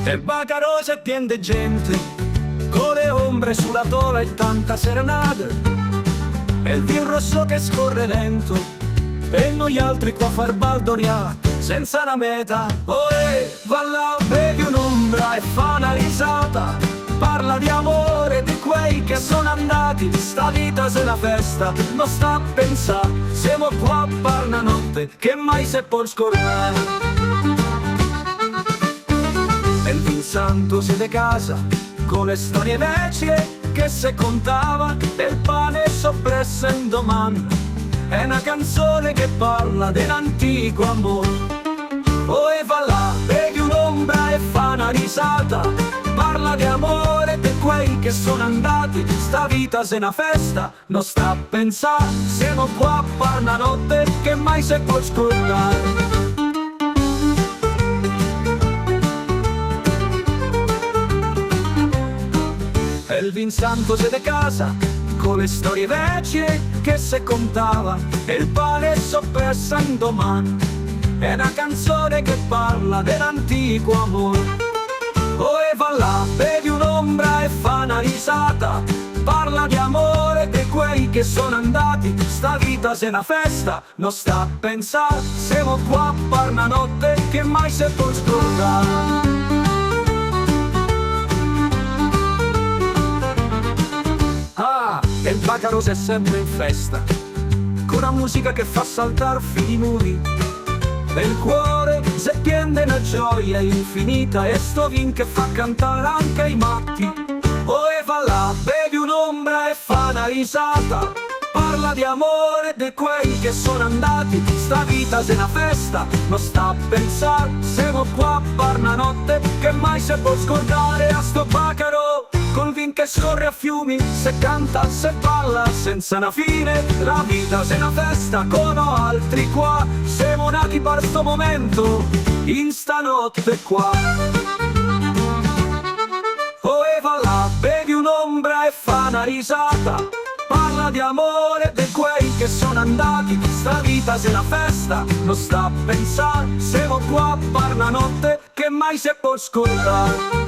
E Bacarosa è pien de gente, con le ombre sulla tola e tanta serenata. E il vin rosso che scorre lento, e noi altri qua a far baldoriare senza una meta. Va là, bevi un'ombra e fa una risata. Parla di amore, di quei che sono andati. Sta vita se la festa, non sta a pensare. Siamo qua a par una notte che mai se può scordare. E il vin santo siede casa, con le storie vecchie che se contava. Del pane soppresso in domani, è una canzone che parla dell'antico amore. E va là, bevi un'ombra e fa una risata. Parla di amore, di quei che sono andati. Sta vita se una festa, non sta a pensare. Siamo qua a far una notte che mai se può scordare. E il vin santo siede casa, con le storie vecchie che se contava. E il pane soppresso in domani, è una canzone che parla dell'antico amore. E va là, bevi un'ombra e fa una risata. Parla di amore, di quei che sono andati. Sta vita se una festa, non sta a pensare. Siamo qua a far una notte che mai se può scordare. E il Bacarosa è sempre in festa, con una musica che fa saltar fini muri. E il cuore se piende una gioia infinita, e sto vin che fa cantare anche i matti. E va là, bevi un'ombra e fa una risata. Parla di amore, di quei che sono andati. Sta vita se una festa, non sta a pensare. Siamo qua a far una notte che mai se può scordare. A sto Bacaro, col vin che scorre a fiumi, se canta, se balla senza una fine. La vita se una festa con altri qua. Siamo nati per sto momento, in stanotte qua. E va là, bevi un'ombra e fa una risata. Parla di amore, di quei che sono andati. Sta vita se una festa, non sta a pensare. Siamo qua a far una notte che mai se può scordare.